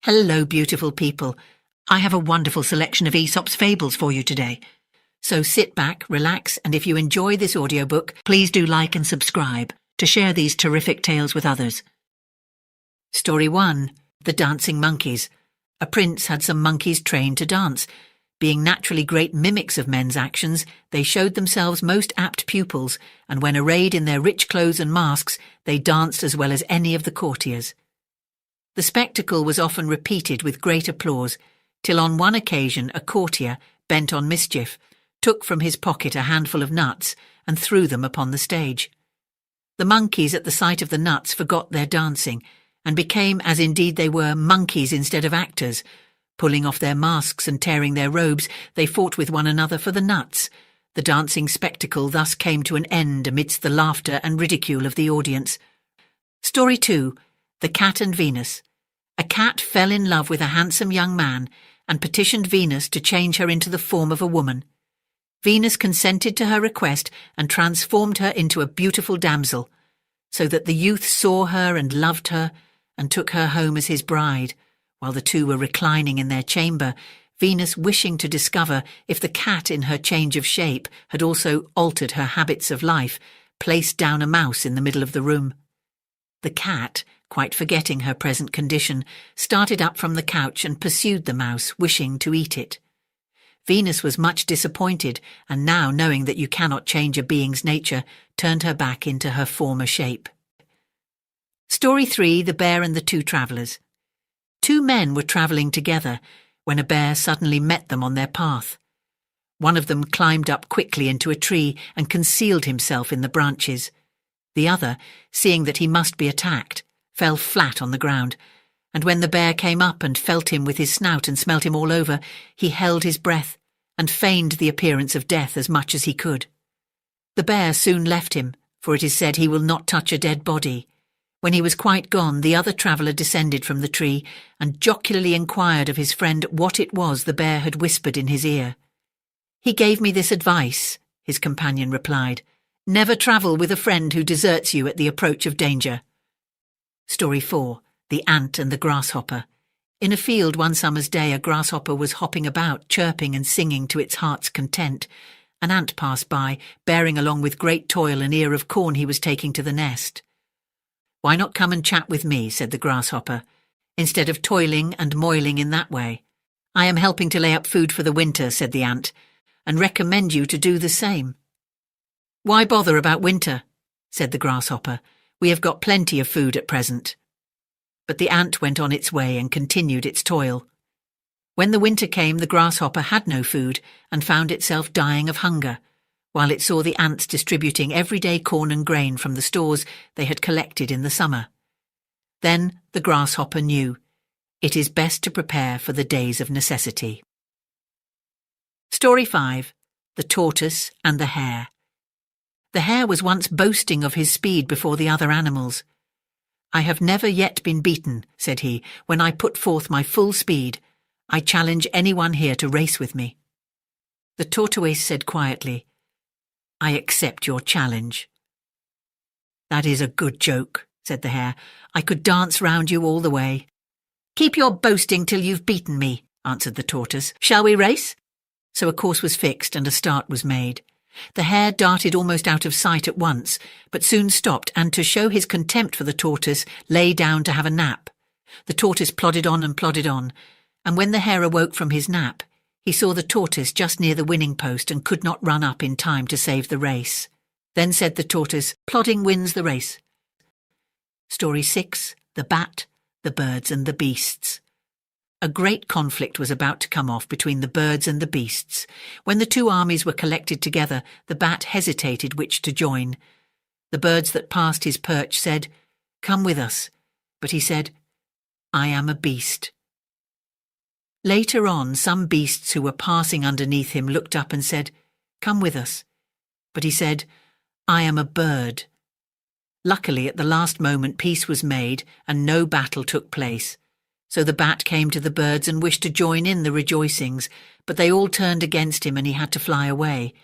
Hello, beautiful people. I have a wonderful selection of Aesop's fables for you today. So sit back, relax, and if you enjoy this audiobook, please do like and subscribe to share these terrific tales with others. Story 1. The Dancing Monkeys. A prince had some monkeys trained to dance. Being naturally great mimics of men's actions, they showed themselves most apt pupils, and when arrayed in their rich clothes and masks, they danced as well as any of the courtiers. The spectacle was often repeated with great applause, till on one occasion a courtier, bent on mischief, took from his pocket a handful of nuts and threw them upon the stage. The monkeys at the sight of the nuts forgot their dancing, and became, as indeed they were, monkeys instead of actors. Pulling off their masks and tearing their robes, they fought with one another for the nuts. The dancing spectacle thus came to an end amidst the laughter and ridicule of the audience. Story 2. The Cat and Venus. A cat fell in love with a handsome young man and petitioned Venus to change her into the form of a woman. Venus consented to her request and transformed her into a beautiful damsel, so that the youth saw her and loved her and took her home as his bride. While the two were reclining in their chamber, Venus, wishing to discover if the cat in her change of shape had also altered her habits of life, placed down a mouse in the middle of the room. The cat, quite forgetting her present condition, started up from the couch and pursued the mouse, wishing to eat it. Venus was much disappointed, and now, knowing that you cannot change a being's nature, turned her back into her former shape. Story 3. The Bear and the Two Travellers. Two men were travelling together when a bear suddenly met them on their path. One of them climbed up quickly into a tree and concealed himself in the branches. The other, seeing that he must be attacked, fell flat on the ground, and when the bear came up and felt him with his snout and smelt him all over, he held his breath and feigned the appearance of death as much as he could. The bear soon left him, for it is said he will not touch a dead body. When he was quite gone, the other traveller descended from the tree and jocularly inquired of his friend what it was the bear had whispered in his ear. "He gave me this advice," his companion replied. "Never travel with a friend who deserts you at the approach of danger." Story 4. The Ant and the Grasshopper. In a field one summer's day, a grasshopper was hopping about, chirping and singing to its heart's content. An ant passed by, bearing along with great toil an ear of corn he was taking to the nest. "Why not come and chat with me," said the grasshopper, "instead of toiling and moiling in that way?" "I am helping to lay up food for the winter," said the ant, "and recommend you to do the same." "Why bother about winter?" said the grasshopper. "We have got plenty of food at present." But the ant went on its way and continued its toil. When the winter came, the grasshopper had no food and found itself dying of hunger, while it saw the ants distributing everyday corn and grain from the stores they had collected in the summer. Then the grasshopper knew it is best to prepare for the days of necessity. Story 5. The Tortoise and the Hare. The hare was once boasting of his speed before the other animals. "I have never yet been beaten," said he, "when I put forth my full speed. I challenge anyone here to race with me." The tortoise said quietly, "I accept your challenge." "That is a good joke," said the hare. "I could dance round you all the way." "Keep your boasting till you've beaten me," answered the tortoise. "Shall we race?" So a course was fixed and a start was made. The hare darted almost out of sight at once, but soon stopped and, to show his contempt for the tortoise, lay down to have a nap. The tortoise plodded on, and when the hare awoke from his nap, he saw the tortoise just near the winning post and could not run up in time to save the race. Then said the tortoise, "Plodding wins the race." Story 6. The Bat, the Birds and the Beasts. A great conflict was about to come off between the birds and the beasts. When the two armies were collected together, the bat hesitated which to join. The birds that passed his perch said, "Come with us," but he said, "I am a beast." Later on, some beasts who were passing underneath him looked up and said, "Come with us," but he said, "I am a bird." Luckily, at the last moment, peace was made and no battle took place. So the bat came to the birds and wished to join in the rejoicings, but they all turned against him and he had to fly away.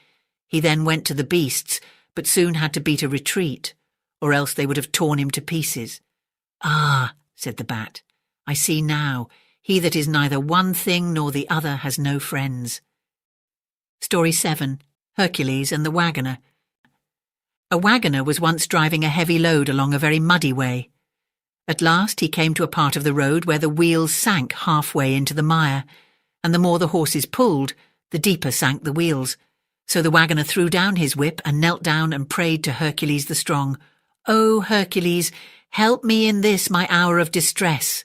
He then went to the beasts, but soon had to beat a retreat, or else they would have torn him to pieces. "Ah," said the bat, "I see now. He that is neither one thing nor the other has no friends. Story 7. Hercules and the Wagoner. A wagoner was once driving a heavy load along a very muddy way. At last he came to a part of the road where the wheels sank halfway into the mire, and the more the horses pulled, the deeper sank the wheels. So the wagoner threw down his whip and knelt down and prayed to Hercules the strong. "O Hercules, help me in this my hour of distress."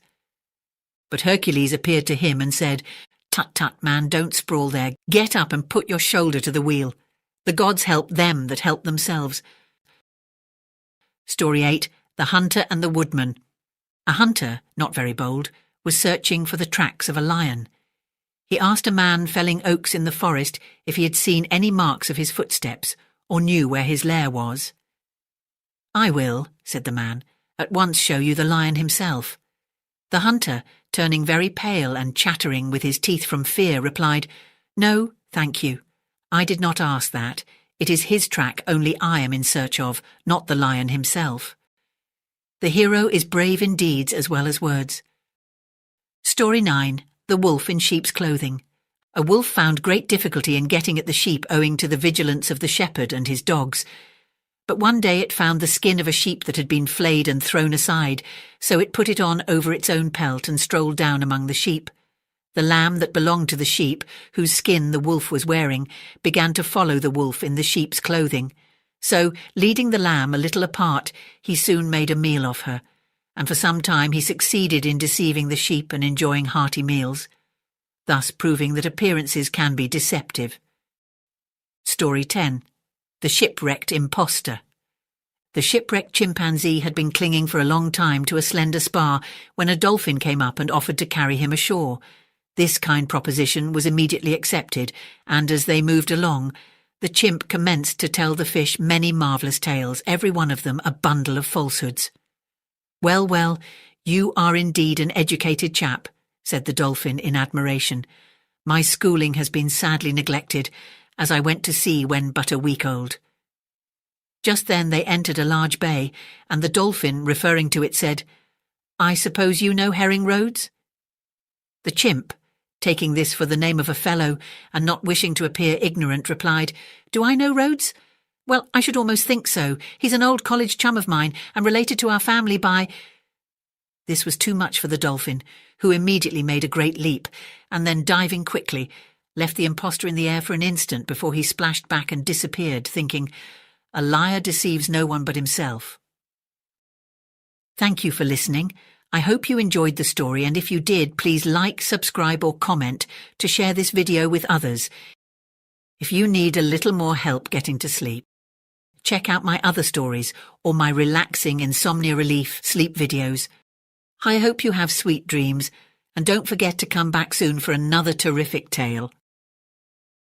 But Hercules appeared to him and said, "Tut, tut, man, don't sprawl there. Get up and put your shoulder to the wheel. The gods help them that help themselves." Story 8. The Hunter and the Woodman. A hunter, not very bold, was searching for the tracks of a lion. He asked a man felling oaks in the forest if he had seen any marks of his footsteps or knew where his lair was. "I will," said the man, "at once show you the lion himself." The hunter, turning very pale and chattering with his teeth from fear, replied, "No, thank you. I did not ask that. It is his track only I am in search of, not the lion himself." The hero is brave in deeds as well as words. Story 9. The Wolf in Sheep's Clothing. A wolf found great difficulty in getting at the sheep owing to the vigilance of the shepherd and his dogs. But one day it found the skin of a sheep that had been flayed and thrown aside, so it put it on over its own pelt and strolled down among the sheep. The lamb that belonged to the sheep, whose skin the wolf was wearing, began to follow the wolf in the sheep's clothing. So, leading the lamb a little apart, he soon made a meal of her, and for some time he succeeded in deceiving the sheep and enjoying hearty meals, thus proving that appearances can be deceptive. Story 10. The Shipwrecked Imposter. The shipwrecked chimpanzee had been clinging for a long time to a slender spar when a dolphin came up and offered to carry him ashore. This kind proposition was immediately accepted, and as they moved along, the chimp commenced to tell the fish many marvellous tales, every one of them a bundle of falsehoods. "Well, well, you are indeed an educated chap," said the dolphin in admiration. "My schooling has been sadly neglected, as I went to sea when but a week old." Just then they entered a large bay, and the dolphin, referring to it, said, "I suppose you know Herring Roads?" The chimp, taking this for the name of a fellow, and not wishing to appear ignorant, replied, "Do I know Rhodes? Well, I should almost think so. He's an old college chum of mine, and related to our family by—" This was too much for the dolphin, who immediately made a great leap, and then, diving quickly, left the imposter in the air for an instant before he splashed back and disappeared, thinking, "A liar deceives no one but himself." Thank you for listening. I hope you enjoyed the story, and if you did, please like, subscribe or comment to share this video with others. If you need a little more help getting to sleep, check out my other stories or my relaxing insomnia relief sleep videos. I hope you have sweet dreams, and don't forget to come back soon for another terrific tale.